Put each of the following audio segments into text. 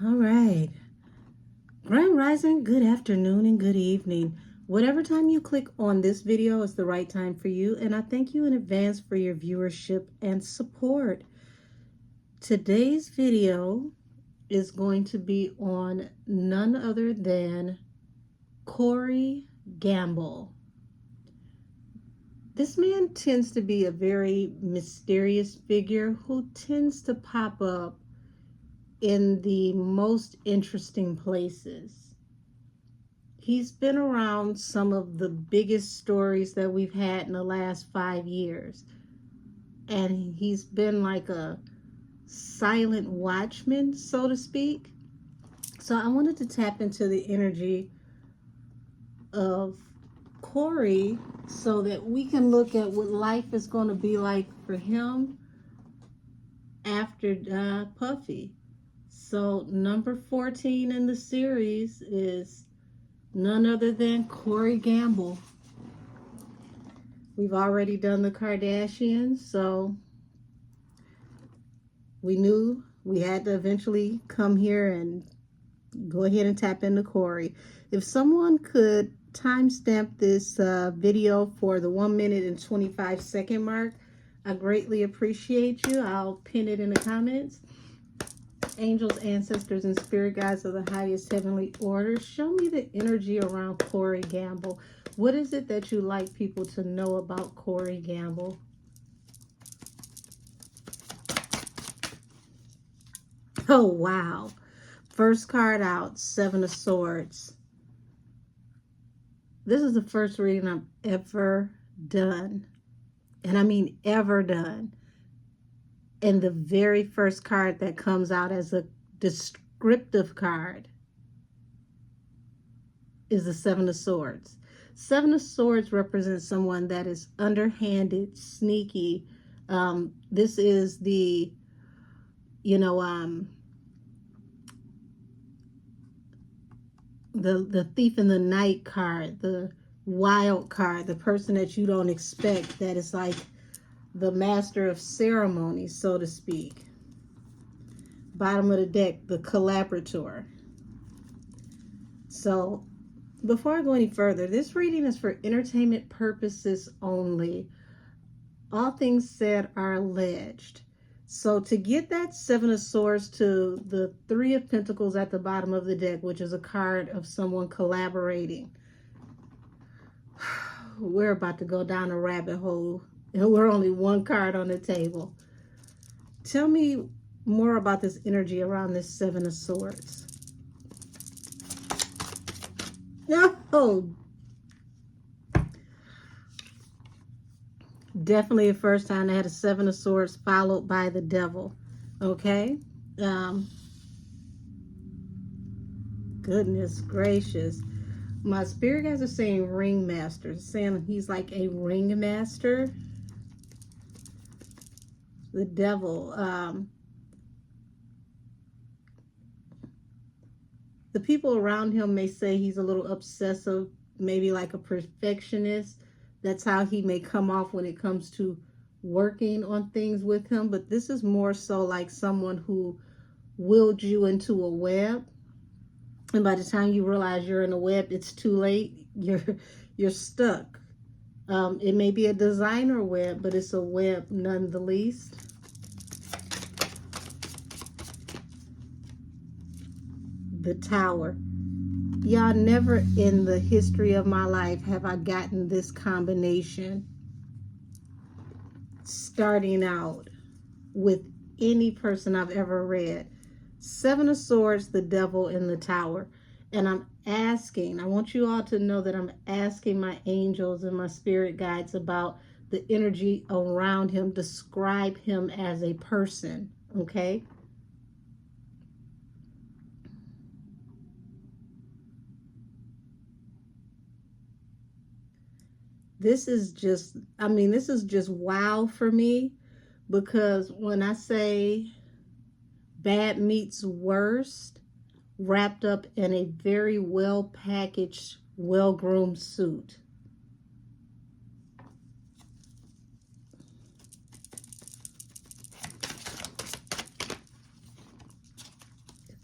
All right. Grand Rising, good afternoon and good evening. Whatever time you click on this video is the right time for you, and I thank you in advance for your viewership and support. Today's video is going to be on none other than Corey Gamble. This man tends to be a very mysterious figure who tends to pop up in the most interesting places. He's been around some of the biggest stories that we've had in the last 5 years. And he's been like a silent watchman, so to speak. So I wanted to tap into the energy of Corey so that we can look at what life is going to be like for him after Puffy. So number 14 in the series is none other than Corey Gamble. We've already done the Kardashians, so we knew we had to eventually come here and go ahead and tap into Corey. If someone could timestamp this video for the 1 minute and 25 second mark, I greatly appreciate you. I'll pin it in the comments. Angels, ancestors, and spirit guides of the highest heavenly order, show me the energy around Corey Gamble. What is it that you like people to know about Corey Gamble? Oh, wow. First card out, Seven of Swords. This is the first reading I've ever done. And I mean ever done. And the very first card that comes out as a descriptive card is the Seven of Swords. Seven of Swords represents someone that is underhanded, sneaky. This is the, the thief in the night card, the wild card, the person that you don't expect, that is like the master of ceremonies, so to speak. Bottom of the deck, the collaborator. So before I go any further, this reading is for entertainment purposes only. All things said are alleged. So to get that Seven of Swords to the Three of Pentacles at the bottom of the deck, which is a card of someone collaborating, we're about to go down a rabbit hole. And we're only one card on the table. Tell me more about this energy around this Seven of Swords. No! Definitely the first time I had a Seven of Swords followed by the Devil. Okay? Goodness gracious. My spirit guys are saying ringmaster. Saying he's like a ringmaster. The Devil. The people around him may say he's a little obsessive, maybe like a perfectionist. That's how he may come off when it comes to working on things with him. But this is more so like someone who willed you into a web. And by the time you realize you're in a web, it's too late. You're stuck. It may be a designer web, but it's a web nonetheless. The Tower. Y'all, never in the history of my life have I gotten this combination starting out with any person I've ever read. Seven of Swords, the Devil, and the Tower. And I want you all to know that I'm asking my angels and my spirit guides about the energy around him. Describe him as a person, okay? This is just wow for me, because when I say bad meets worst, wrapped up in a very well packaged, well groomed suit.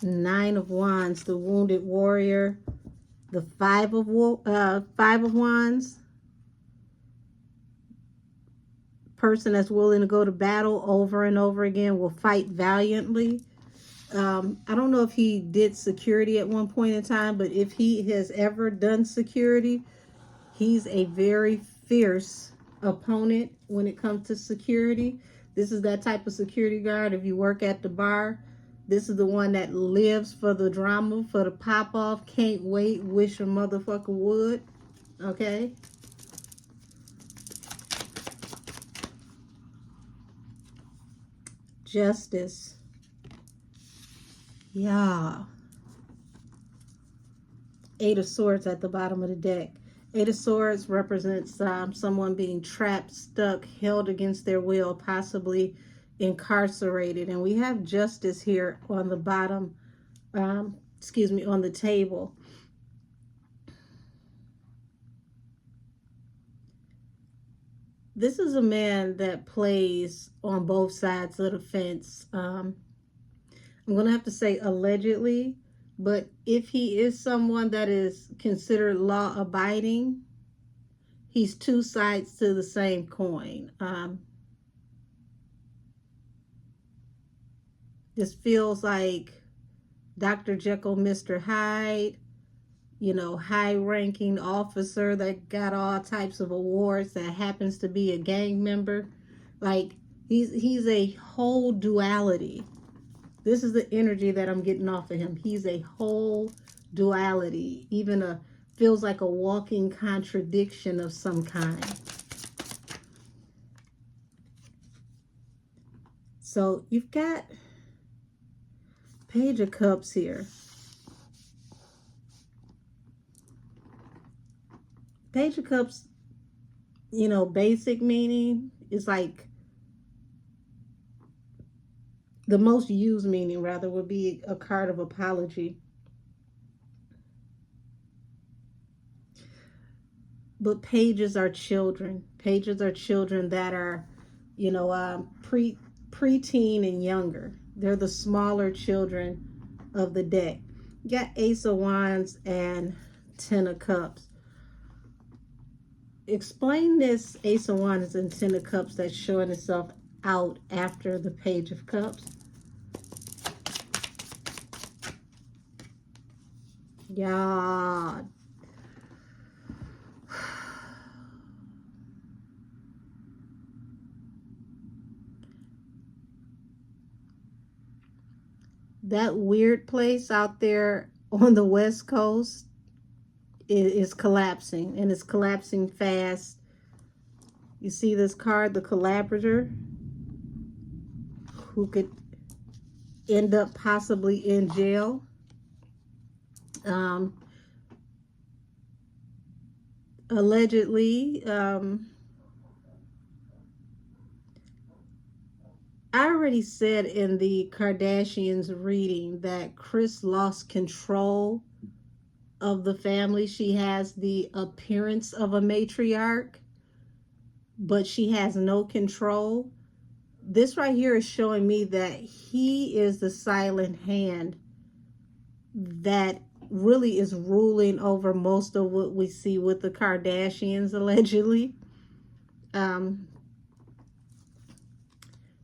Nine of Wands, the wounded warrior. The Five of Wands, person that's willing to go to battle over and over again, will fight valiantly. I don't know if he did security at one point in time, but if he has ever done security, he's a very fierce opponent when it comes to security. This is that type of security guard. If you work at the bar, this is the one that lives for the drama, for the pop off. Can't wait. Wish a motherfucker would. Okay. Justice. Yeah. Eight of Swords at the bottom of the deck. Eight of Swords represents someone being trapped, stuck, held against their will, possibly incarcerated. And we have Justice here on the bottom, on the table. This is a man that plays on both sides of the fence. I'm going to have to say allegedly, but if he is someone that is considered law-abiding, he's two sides to the same coin. This feels like Dr. Jekyll, Mr. Hyde, you know, high-ranking officer that got all types of awards that happens to be a gang member. Like, he's a whole duality. This is the energy that I'm getting off of him. He's a whole duality, even feels like a walking contradiction of some kind. So you've got Page of Cups here. Page of Cups, you know, basic meaning is like, the most used meaning rather would be a card of apology. But pages are children. Pages are children that are, you know, preteen and younger. They're the smaller children of the deck. You got Ace of Wands and Ten of Cups. Explain this Ace of Wands and Ten of Cups that's showing itself out after the Page of Cups. Yeah. That weird place out there on the West Coast is collapsing, and it's collapsing fast. You see this card, the collaborator, who could end up possibly in jail. Allegedly, I already said in the Kardashians reading that Kris lost control of the family. She has the appearance of a matriarch, but she has no control. This right here is showing me that he is the silent hand that really is ruling over most of what we see with the Kardashians, allegedly.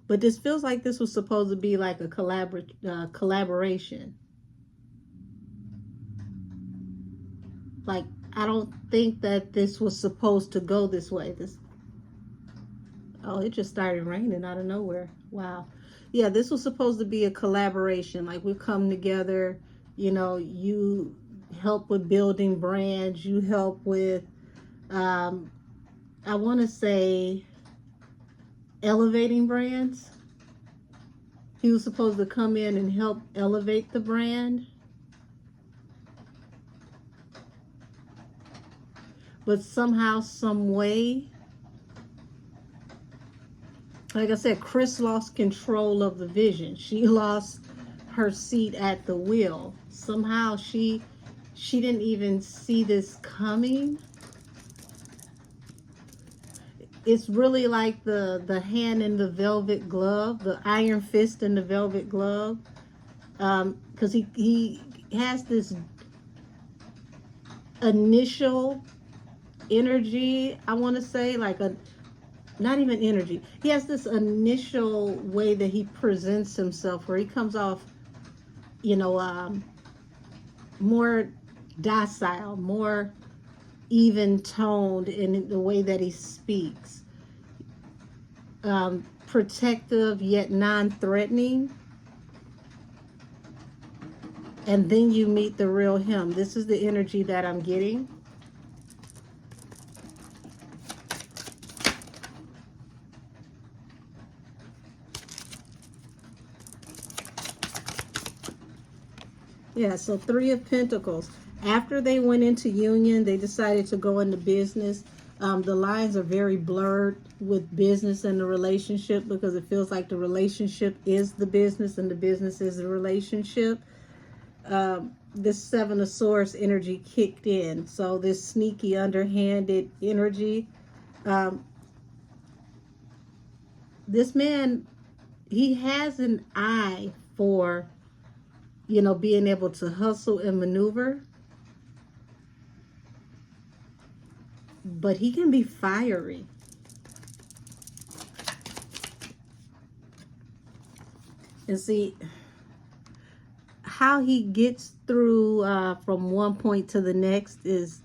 But this feels like this was supposed to be like a collaboration. Like, I don't think that this was supposed to go this way. Oh, it just started raining out of nowhere. Wow. Yeah, this was supposed to be a collaboration. Like, we come together, you know, you help with building brands, you help with, I want to say, elevating brands. He was supposed to come in and help elevate the brand. But somehow, some way, like I said, Kris lost control of the vision. She lost her seat at the wheel. Somehow she didn't even see this coming. It's really like the hand in the velvet glove, the iron fist in the velvet glove. because he has this initial energy, I want to say, like a, not even energy, he has this initial way that he presents himself where he comes off, you know, more docile, more even toned in the way that he speaks, protective yet non-threatening. And then you meet the real him. This is the energy that I'm getting. Yeah, so Three of Pentacles. After they went into union, they decided to go into business. The lines are very blurred with business and the relationship, because it feels like the relationship is the business and the business is the relationship. This Seven of Swords energy kicked in. So this sneaky, underhanded energy. This man, he has an eye for, you know, being able to hustle and maneuver. But he can be fiery. And see, how he gets through from one point to the next is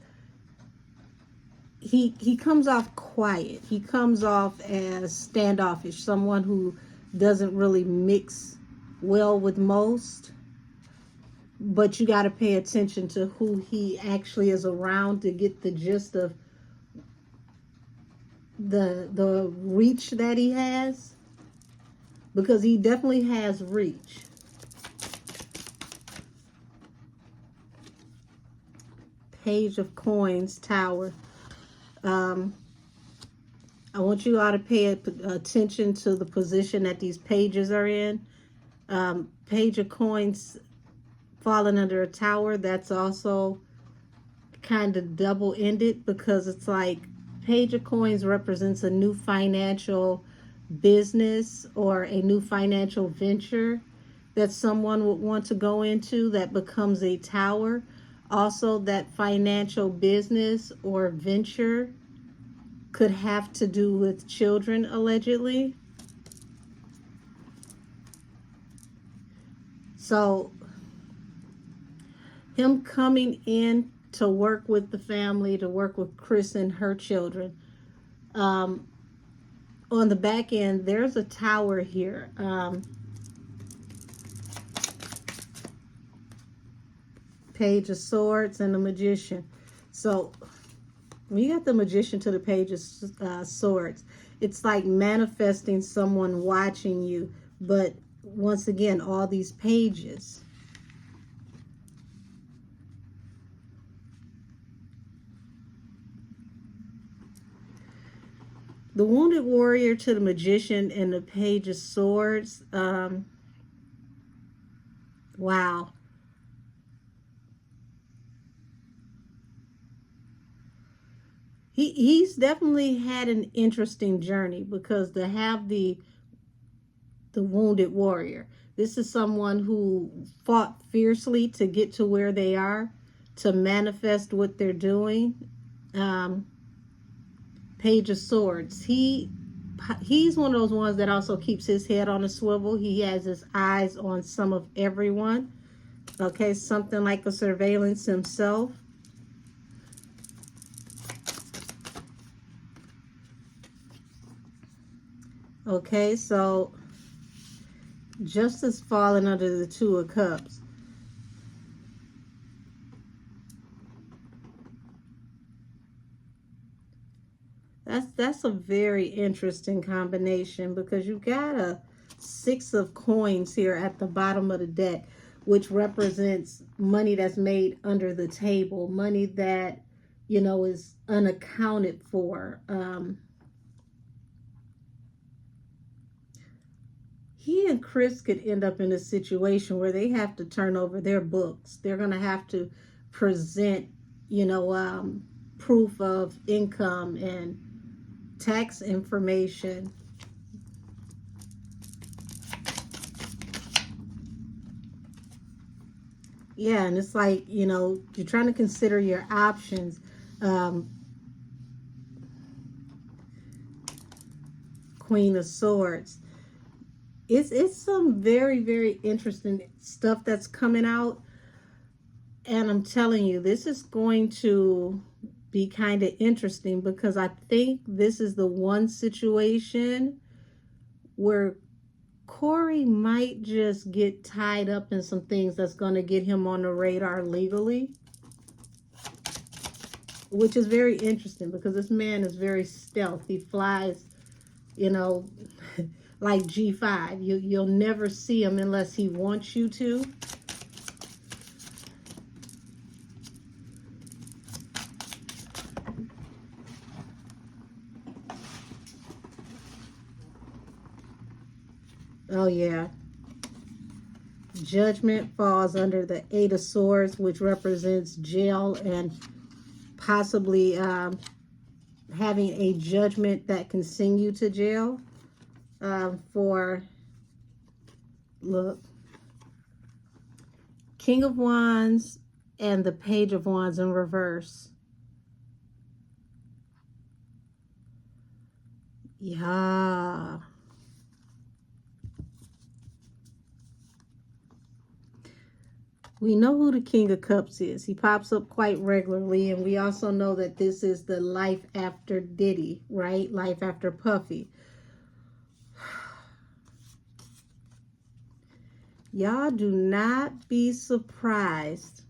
he comes off quiet. He comes off as standoffish, someone who doesn't really mix well with most. But you got to pay attention to who he actually is around to get the gist of the reach that he has, because he definitely has reach. Page of Coins, Tower. I want you all to pay attention to the position that these pages are in. Page of Coins falling under a tower, that's also kind of double-ended, because it's like Page of Coins represents a new financial business or a new financial venture that someone would want to go into that becomes a tower. Also, that financial business or venture could have to do with children, allegedly. So him coming in to work with the family, to work with Chris and her children. On the back end, there's a tower here. Page of Swords and the Magician. So when you got the Magician to the Page of Swords, it's like manifesting someone watching you. But once again, all these pages. The Wounded Warrior to the Magician and the Page of Swords. Wow. He's definitely had an interesting journey, because to have the Wounded Warrior, this is someone who fought fiercely to get to where they are, to manifest what they're doing. Page of Swords. He's one of those ones that also keeps his head on a swivel. He has his eyes on some of everyone. Okay, something like a surveillance himself. Okay, so Justice falling under the Two of Cups. That's a very interesting combination, because you got a Six of Coins here at the bottom of the deck, which represents money that's made under the table, money that, you know, is unaccounted for. He and Chris could end up in a situation where they have to turn over their books. They're going to have to present, you know, proof of income and tax information. Yeah, and it's like, you know, you're trying to consider your options. Um, Queen of Swords. It's some very, very interesting stuff that's coming out. And I'm telling you, this is going to be kind of interesting because I think this is the one situation where Corey might just get tied up in some things that's going to get him on the radar legally, which is very interesting because this man is very stealth. He flies, you know, like G5. You'll never see him unless he wants you to. Oh yeah. Judgment falls under the Eight of Swords, which represents jail and possibly having a judgment that can send you to jail for, look, King of Wands and the Page of Wands in reverse. Yeah. We know who the King of Cups is. He pops up quite regularly, and we also know that this is the life after Diddy, right? Life after Puffy. Y'all do not be surprised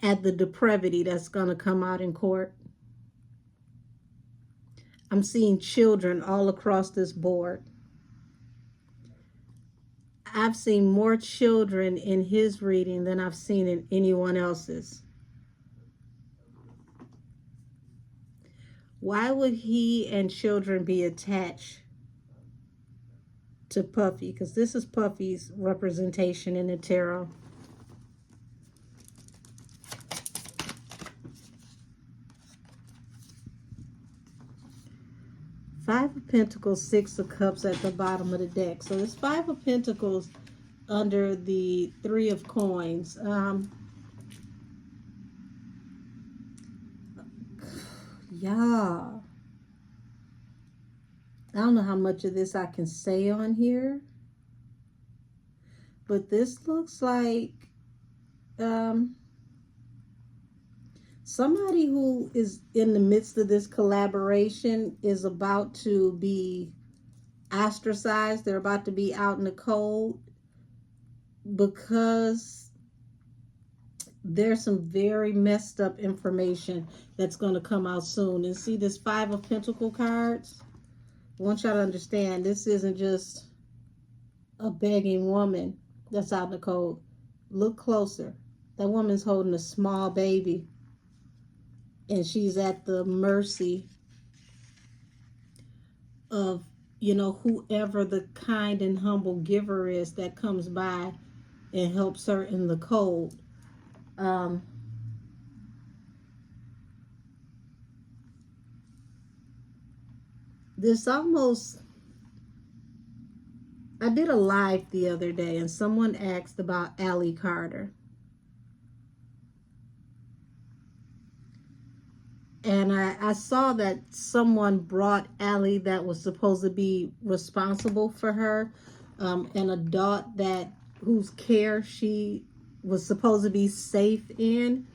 at the depravity that's going to come out in court. I'm seeing children all across this board. I've seen more children in his reading than I've seen in anyone else's. Why would he and children be attached to Puffy? Because this is Puffy's representation in the tarot. Five of Pentacles, Six of Cups at the bottom of the deck. So there's Five of Pentacles under the Three of Coins. Yeah. I don't know how much of this I can say on here. But this looks like somebody who is in the midst of this collaboration is about to be ostracized. They're about to be out in the cold because there's some very messed up information that's going to come out soon. And see this Five of Pentacle cards? I want y'all to understand this isn't just a begging woman that's out in the cold. Look closer. That woman's holding a small baby. And she's at the mercy of, you know, whoever the kind and humble giver is that comes by and helps her in the cold. This almost, I did a live the other day and someone asked about Allie Carter. And I saw that someone brought Allie that was supposed to be responsible for her, an adult that whose care she was supposed to be safe in.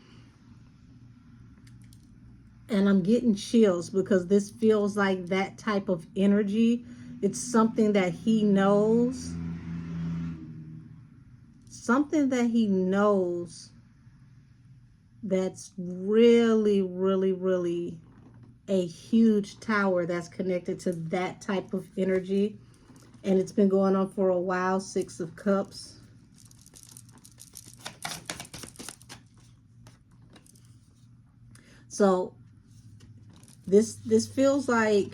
And I'm getting chills because this feels like that type of energy. It's something that he knows. Something that he knows that's really, really, really a huge tower that's connected to that type of energy. And it's been going on for a while. Six of Cups. So this feels like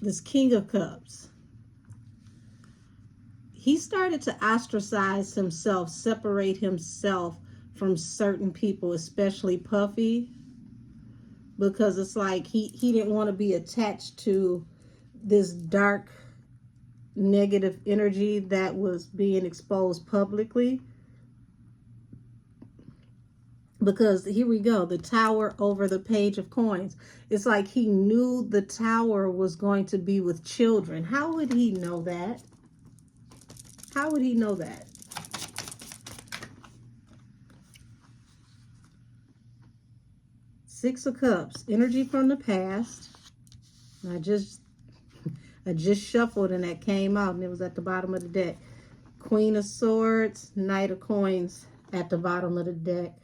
this King of Cups. He started to ostracize himself, separate himself from certain people, especially Puffy, because it's like he didn't want to be attached to this dark negative energy that was being exposed publicly. Because here we go, the tower over the page of coins. It's like he knew the tower was going to be with children. How would he know that? How would he know that? Six of Cups, energy from the past. I just shuffled and that came out and it was at the bottom of the deck. Queen of Swords, Knight of Coins at the bottom of the deck.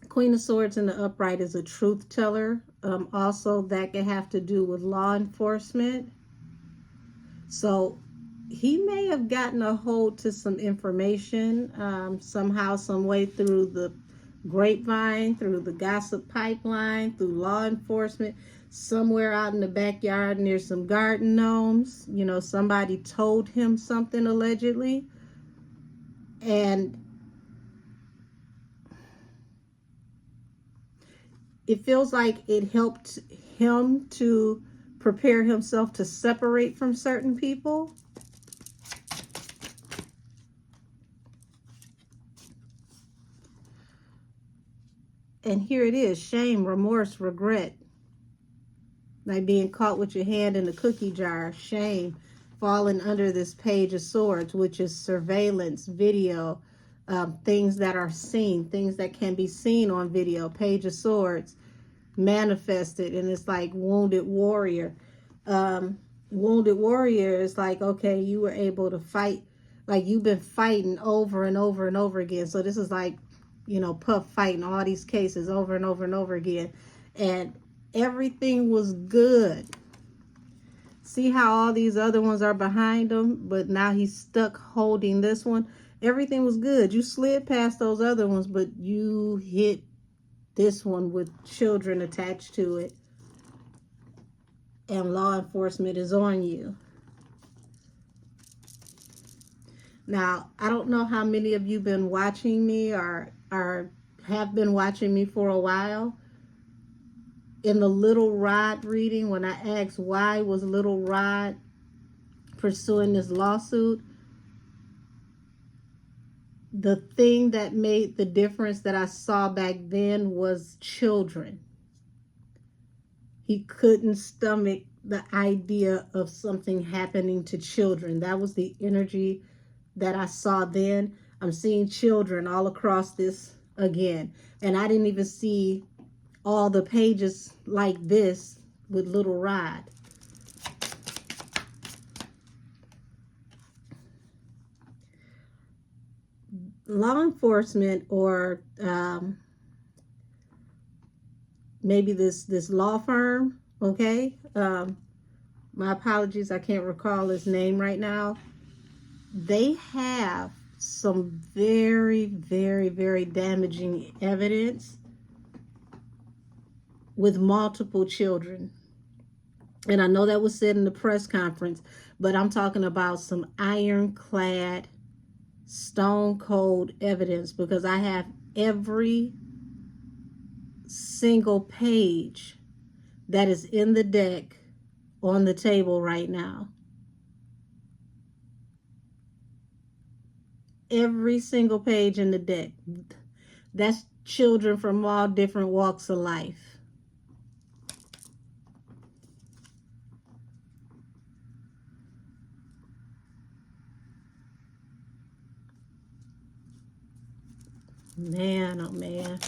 Queen of Swords in the upright is a truth teller. Also, that can have to do with law enforcement. So he may have gotten a hold to some information somehow, some way, through the grapevine, through the gossip pipeline, through law enforcement, somewhere out in the backyard near some garden gnomes. You know, somebody told him something allegedly. And it feels like it helped him to prepare himself to separate from certain people. And here it is, shame, remorse, regret. Like being caught with your hand in the cookie jar, shame, falling under this Page of Swords, which is surveillance, video, things that are seen, things that can be seen on video. Page of Swords, manifested, and it's like wounded warrior. Wounded warrior is like, okay, you were able to fight, like you've been fighting over and over and over again. So this is like, you know, Puff fighting all these cases over and over and over again, and everything was good. See how all these other ones are behind him, but now he's stuck holding this one. Everything was good. You slid past those other ones, but you hit this one with children attached to it. And law enforcement is on you. Now, I don't know how many of you been watching me or have been watching me for a while. In the Little Rod reading, when I asked why was Little Rod pursuing this lawsuit, the thing that made the difference that I saw back then was children. He couldn't stomach the idea of something happening to children. That was the energy that I saw then. I'm seeing children all across this again. And I didn't even see all the pages like this with Little Rod. Law enforcement, or maybe this law firm, okay? My apologies, I can't recall his name right now. They have some very, very, very damaging evidence with multiple children. And I know that was said in the press conference, but I'm talking about some ironclad, stone cold evidence, because I have every single page that is in the deck on the table right now. Every single page in the deck. That's children from all different walks of life. Man, oh man.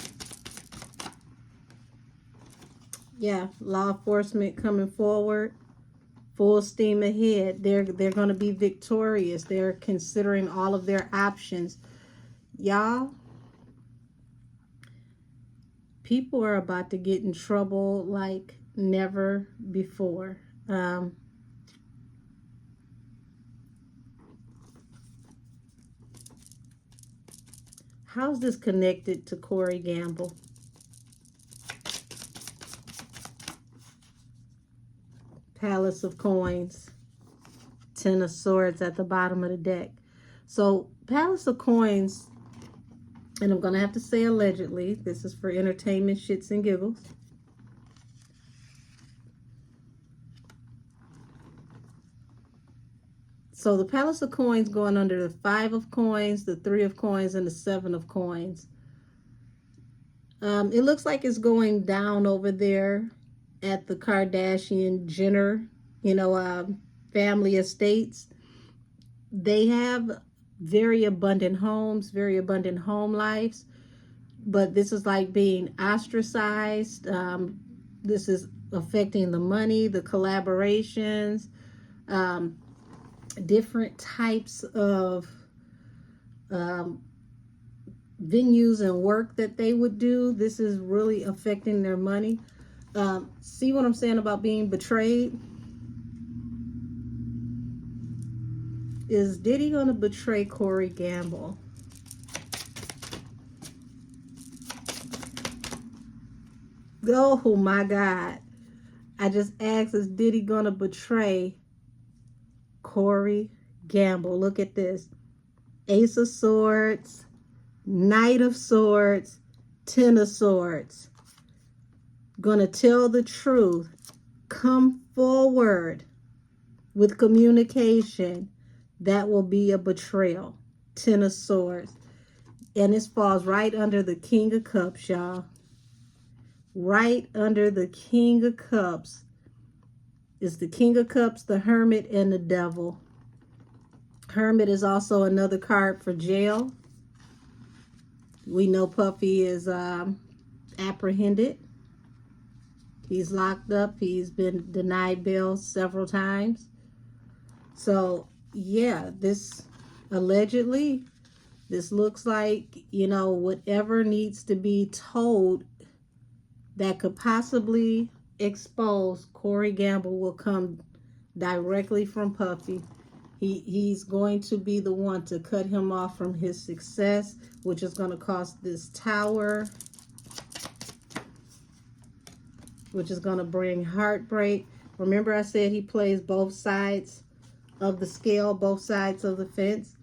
Yeah, law enforcement coming forward, full steam ahead. They're going to be victorious. They're considering all of their options. Y'all, people are about to get in trouble like never before. How's this connected to Corey Gamble? Palace of Coins, Ten of Swords at the bottom of the deck. So Palace of Coins, and I'm going to have to say allegedly, this is for entertainment, shits and giggles. So the Palace of Coins going under the 5 of Coins, the 3 of Coins, and the 7 of Coins. It looks like it's going down over there at the Kardashian Jenner, family estates. They have very abundant homes, very abundant home lives, but this is like being ostracized. This is affecting the money, the collaborations, different types of venues and work that they would do. This is really affecting their money. See what I'm saying about being betrayed? Is Diddy going to betray Corey Gamble? Oh my God. I just asked, is Diddy going to betray Corey Gamble? Look at this. Ace of Swords, Knight of Swords, Ten of Swords. Gonna tell the truth. Come forward with communication. That will be a betrayal. Ten of Swords. And this falls right under the King of Cups, y'all. Right under the King of Cups. It's the King of Cups, the Hermit, and the Devil. Hermit is also another card for jail. We know Puffy is apprehended. He's locked up. He's been denied bail several times. So, yeah, this allegedly, this looks like, whatever needs to be told that could possibly expose Corey Gamble will come directly from Puffy. He's going to be the one to cut him off from his success, which is going to cost this tower, which is going to bring heartbreak. Remember I said he plays both sides of the scale, both sides of the fence.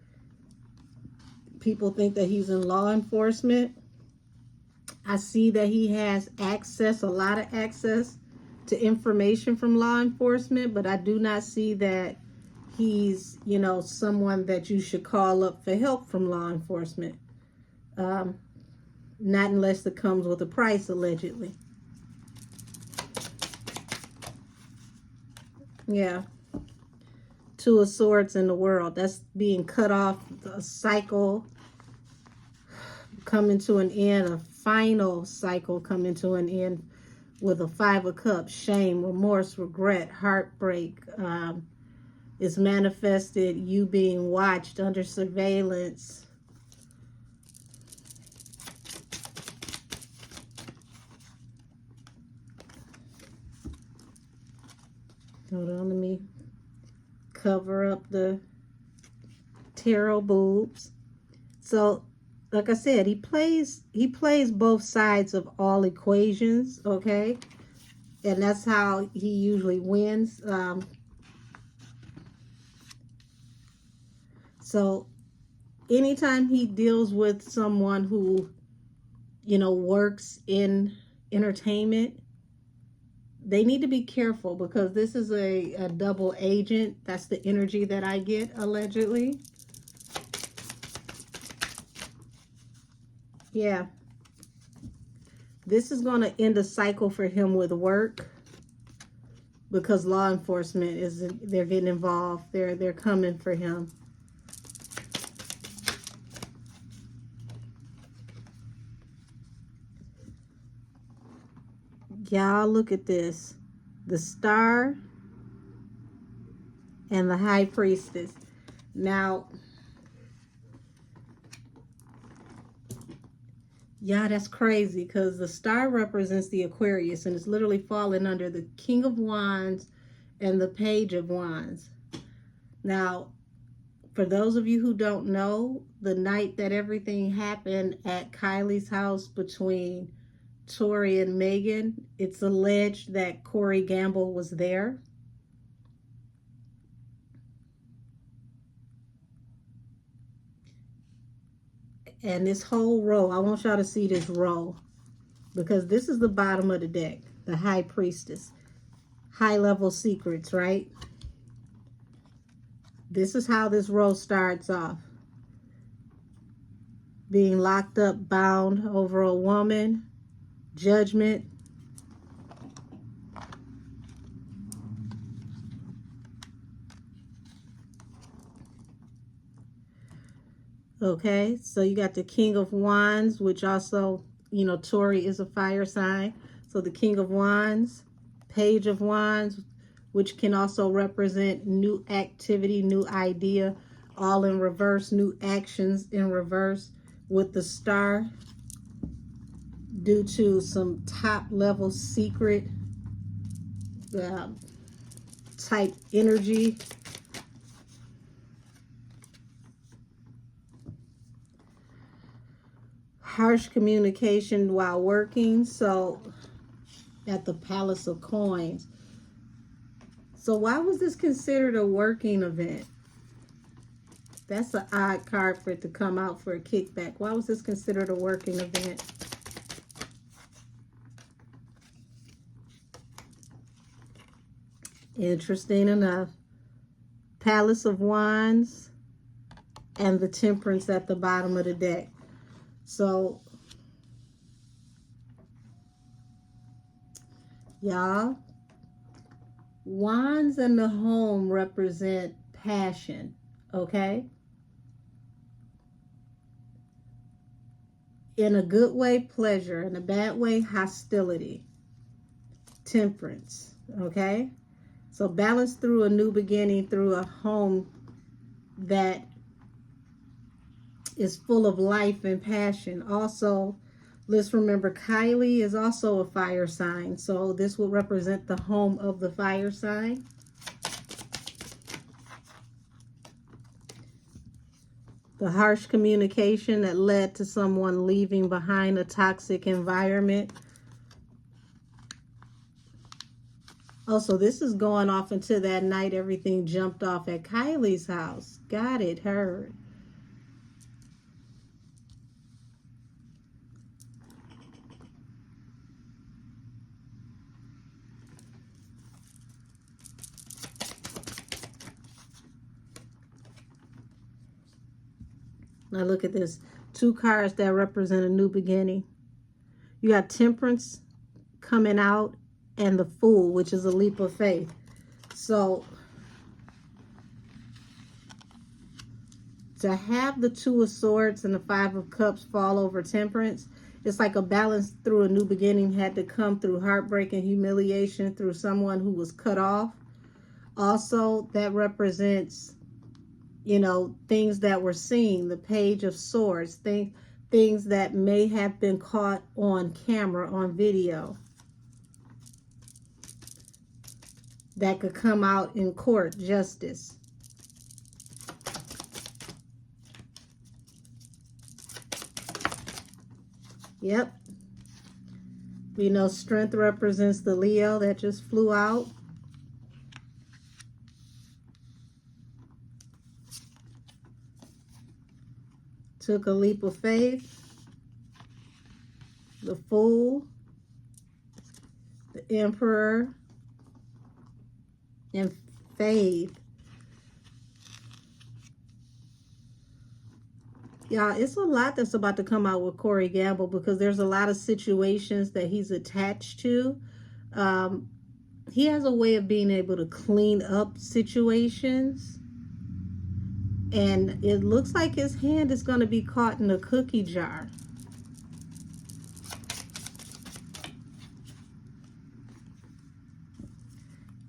People think that he's in law enforcement. I see that he has access, a lot of access to information from law enforcement, but I do not see that he's, someone that you should call up for help from law enforcement. Not unless it comes with a price, allegedly. Yeah. Two of Swords in the world. That's being cut off, a cycle coming to an end, a final cycle coming to an end with a 5 of Cups. Shame, remorse, regret, heartbreak. Is manifested, you being watched, under surveillance. Hold on, let me cover up the tarot boobs. So, like I said, he plays both sides of all equations, okay? And that's how he usually wins. So anytime he deals with someone who, works in entertainment, they need to be careful, because this is a double agent. That's the energy that I get, allegedly. Yeah. This is going to end a cycle for him with work, because law enforcement they're getting involved. They're coming for him. Y'all, look at this. The Star and the High Priestess. Now, yeah, that's crazy, because the Star represents the Aquarius, and it's literally falling under the King of Wands and the Page of Wands. Now, for those of you who don't know, the night that everything happened at Kylie's house between Tory and Megan, it's alleged that Corey Gamble was there. And this whole row, I want y'all to see this row, because this is the bottom of the deck, the High Priestess. High level secrets, right? This is how this row starts off. Being locked up, bound over a woman, judgment. Okay, so you got the King of Wands, which also, you know, Tauri is a fire sign. So the King of Wands, Page of Wands, which can also represent new activity, new idea, all in reverse, new actions in reverse, with the Star due to some top level secret type energy. Harsh communication while working, so at the Palace of Coins. So why was this considered a working event? That's an odd card for it to come out for a kickback. Why was this considered a working event? Interesting enough. Palace of Wands and the Temperance at the bottom of the deck. So, y'all, Wands and the home represent passion, okay? In a good way, pleasure. In a bad way, hostility. Temperance, okay? So balance through a new beginning, through a home that is full of life and passion. Also, let's remember Kylie is also a fire sign. So this will represent the home of the fire sign. The harsh communication that led to someone leaving behind a toxic environment. Also, this is going off into that night everything jumped off at Kylie's house. Got it, heard. Now look at this. Two cards that represent a new beginning. You got Temperance coming out and the Fool, which is a leap of faith. So to have the Two of Swords and the Five of Cups fall over Temperance, it's like a balance through a new beginning had to come through heartbreak and humiliation through someone who was cut off. Also, that represents, you know, things that were seen, the Page of Swords, things that may have been caught on camera, on video, that could come out in court, justice. Yep. We know Strength represents the Leo that just flew out. Took a leap of faith. The Fool. The Emperor. And faith. Y'all, it's a lot that's about to come out with Corey Gamble because there's a lot of situations that he's attached to. He has a way of being able to clean up situations. And it looks like his hand is going to be caught in a cookie jar.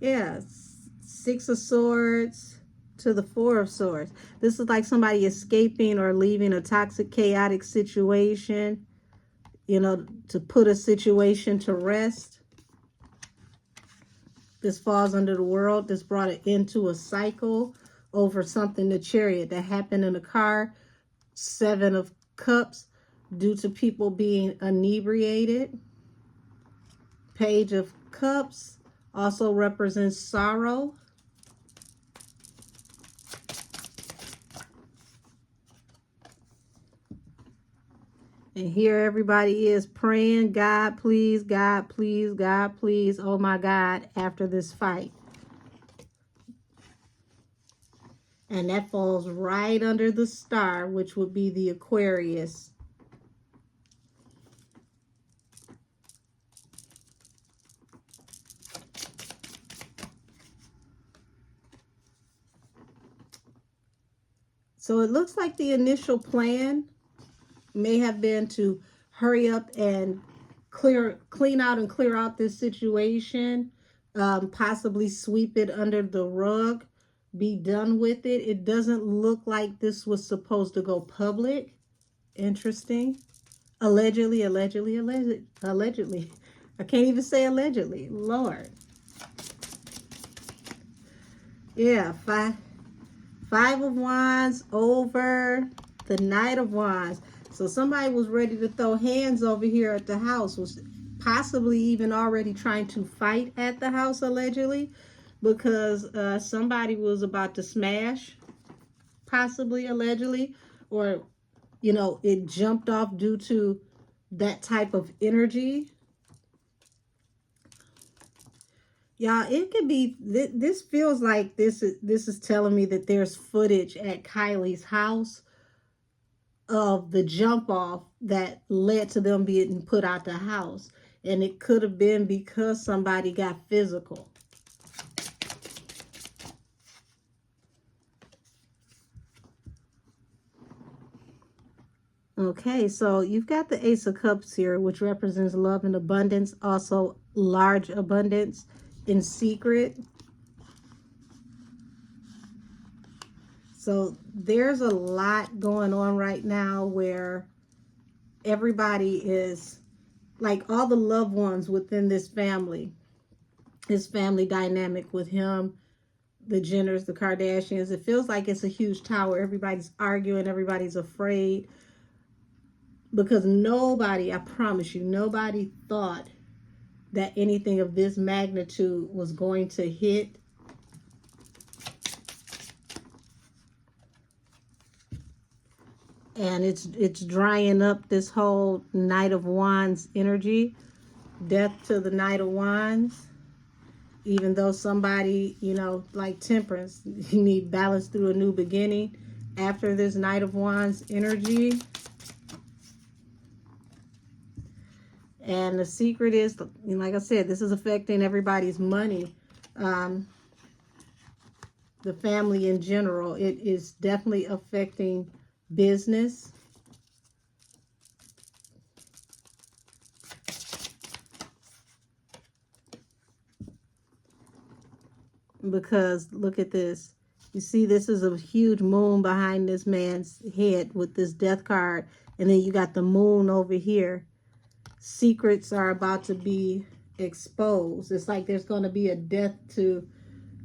Yeah, Six of Swords to the Four of Swords. This is like somebody escaping or leaving a toxic, chaotic situation, you know, to put a situation to rest. This falls under the World. This brought it into a cycle over something, the Chariot, that happened in a car. Seven of Cups, due to people being inebriated. Page of Cups also represents sorrow. And here everybody is praying, God, please, God, please, God, please, oh my God, after this fight. And that falls right under the star, which would be the Aquarius. So it looks like the initial plan may have been to hurry up and clean out and clear out this situation, possibly sweep it under the rug, be done with it. It doesn't look like this was supposed to go public. Interesting. Allegedly. I can't even say allegedly. Lord. Yeah, five of Wands over the Knight of Wands. So somebody was ready to throw hands over here at the house, was possibly even already trying to fight at the house, allegedly, because somebody was about to smash, possibly, allegedly, or, you know, it jumped off due to that type of energy. Y'all, it could be, this feels like this is telling me that there's footage at Kylie's house of the jump off that led to them being put out the house. And it could have been because somebody got physical. Okay, so you've got the Ace of Cups here, which represents love and abundance, also large abundance in secret. So there's a lot going on right now where everybody is, like, all the loved ones within this family, his family dynamic with him, the Jenners, the Kardashians, it feels like it's a huge tower. Everybody's arguing, everybody's afraid, because nobody, I promise you, nobody thought that anything of this magnitude was going to hit. And it's drying up this whole Knight of Wands energy. Death to the Knight of Wands. Even though somebody, you know, like Temperance, you need balance through a new beginning after this Knight of Wands energy. And the secret is, like I said, this is affecting everybody's money. The family in general. It is definitely affecting business. Because look at this. You see, this is a huge moon behind this man's head with this death card. And then you got the moon over here. Secrets are about to be exposed. It's like there's going to be a death to,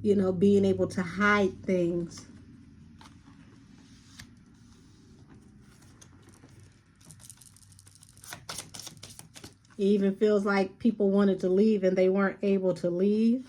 you know, being able to hide things. It even feels like people wanted to leave and they weren't able to leave.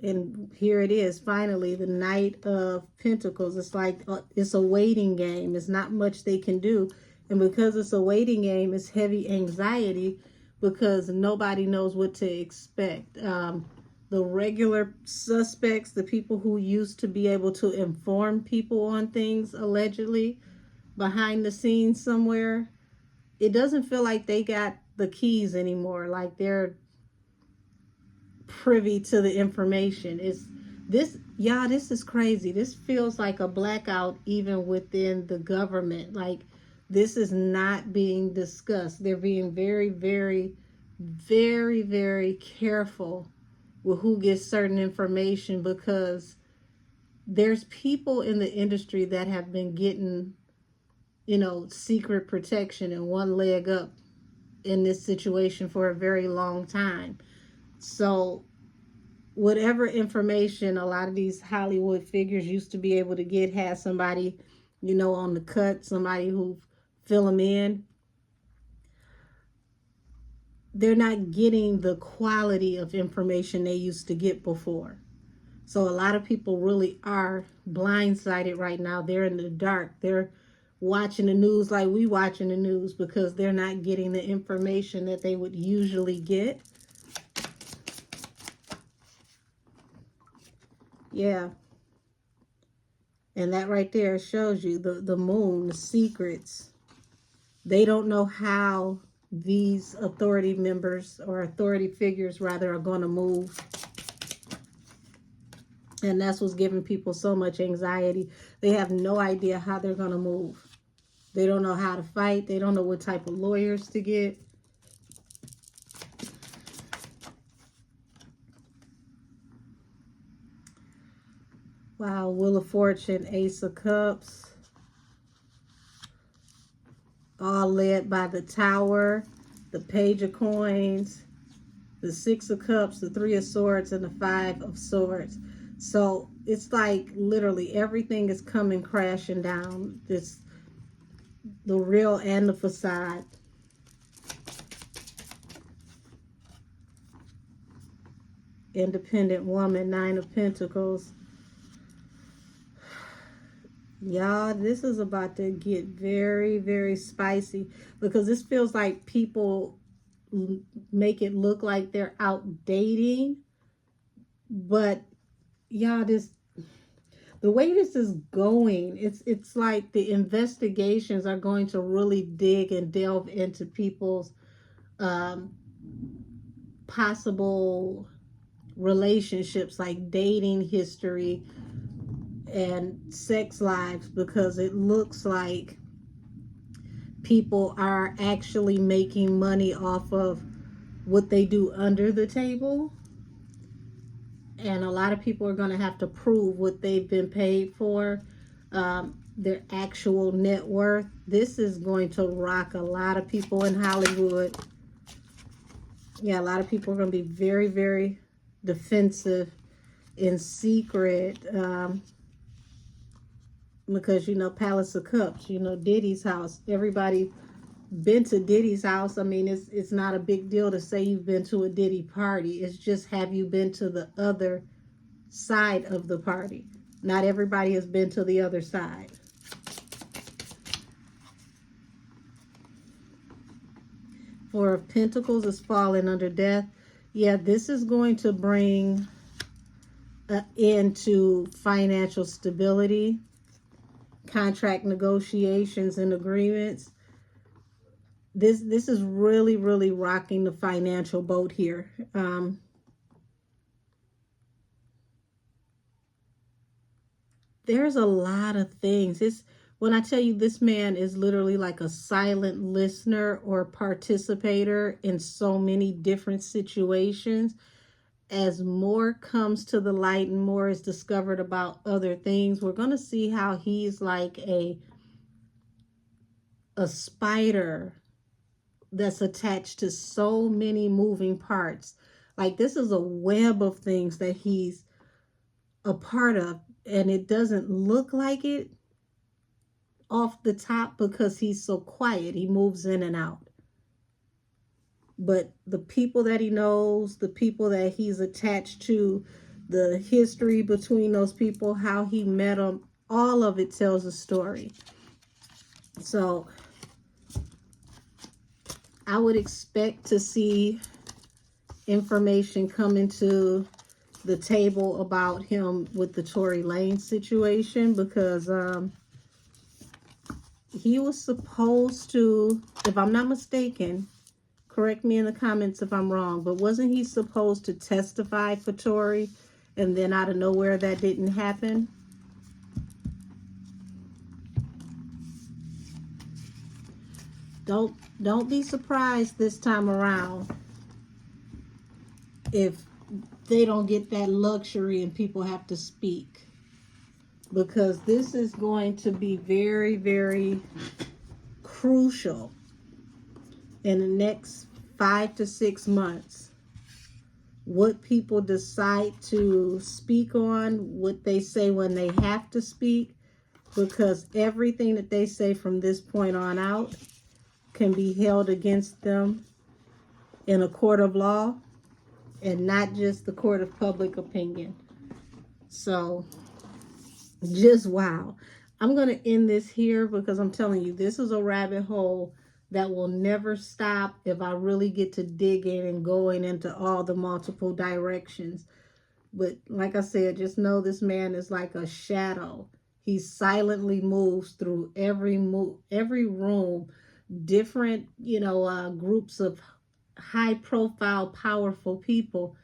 And here it is, finally, the Knight of Pentacles. It's like it's a waiting game. It's not much they can do. And because it's a waiting game, it's heavy anxiety because nobody knows what to expect. The regular suspects, the people who used to be able to inform people on things, allegedly, behind the scenes somewhere, it doesn't feel like they got the keys anymore. Like they're privy to the information. Is this, y'all, this is crazy. This feels like a blackout even within the government. Like this is not being discussed. They're being very, very, very, very careful with who gets certain information, because there's people in the industry that have been getting, you know, secret protection and one leg up in this situation for a very long time. So whatever information a lot of these Hollywood figures used to be able to get, has somebody, you know, on the cut, somebody who fill them in. They're not getting the quality of information they used to get before. So a lot of people really are blindsided right now. They're in the dark. They're watching the news like we watching the news because they're not getting the information that they would usually get. Yeah. And that right there shows you the moon, the secrets. They don't know how these authority members, or authority figures rather, are going to move. And that's what's giving people so much anxiety. They have no idea how they're going to move. They don't know how to fight. They don't know what type of lawyers to get. Wow, Wheel of Fortune, Ace of Cups. All led by the Tower, the Page of Coins, the Six of Cups, the Three of Swords, and the Five of Swords. So it's like literally everything is coming crashing down. This, the real and the facade. Independent woman, Nine of Pentacles. Y'all, this is about to get very, very spicy, because this feels like people make it look like they're out dating. But y'all, the way this is going, it's like the investigations are going to really dig and delve into people's possible relationships, like dating history and sex lives, because it looks like people are actually making money off of what they do under the table. And a lot of people are going to have to prove what they've been paid for, their actual net worth. This is going to rock a lot of people in Hollywood. Yeah, a lot of people are going to be very, very defensive in secret, because, you know, Palace of Cups, you know, Diddy's house. Everybody been to Diddy's house. I mean, it's not a big deal to say you've been to a Diddy party. It's just, have you been to the other side of the party? Not everybody has been to the other side. Four of Pentacles is falling under death. Yeah, this is going to bring an end to financial stability, contract negotiations and agreements. This is really, really rocking the financial boat here. There's a lot of things. When I tell you, this man is literally like a silent listener or participator in so many different situations. As more comes to the light and more is discovered about other things, we're going to see how he's like a spider that's attached to so many moving parts. Like, this is a web of things that he's a part of, and it doesn't look like it off the top because he's so quiet. He moves in and out. But the people that he knows, the people that he's attached to, the history between those people, how he met them, all of it tells a story. So I would expect to see information coming to the table about him with the Tory Lanez situation, because he was supposed to, if I'm not mistaken, correct me in the comments if I'm wrong, but wasn't he supposed to testify for Tory, and then out of nowhere that didn't happen? Don't be surprised this time around if they don't get that luxury and people have to speak, because this is going to be very, very crucial in the next 5 to 6 months. What people decide to speak on, what they say when they have to speak, because everything that they say from this point on out can be held against them in a court of law, and not just the court of public opinion. So, just wow. I'm going to end this here, because I'm telling you, this is a rabbit hole that will never stop if I really get to digging and going into all the multiple directions. But like I said, just know this man is like a shadow. He silently moves through every room, different, groups of high profile, powerful people.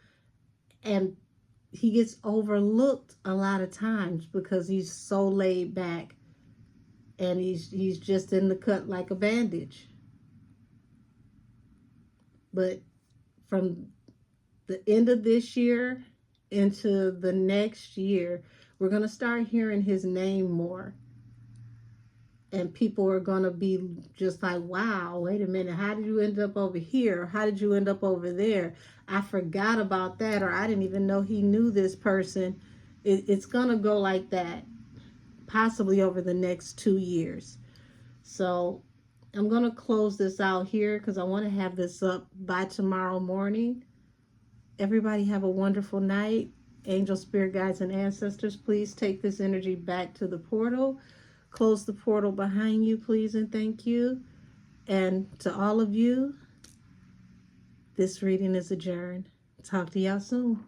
And he gets overlooked a lot of times because he's so laid back, and he's just in the cut like a bandage. But from the end of this year into the next year, we're going to start hearing his name more. And people are going to be just like, wow, wait a minute, how did you end up over here? How did you end up over there? I forgot about that, or I didn't even know he knew this person. It's going to go like that, possibly over the next 2 years. So I'm going to close this out here because I want to have this up by tomorrow morning. Everybody have a wonderful night. Angel, spirit guides, and ancestors, please take this energy back to the portal. Close the portal behind you, please, and thank you. And to all of you, this reading is adjourned. Talk to y'all soon.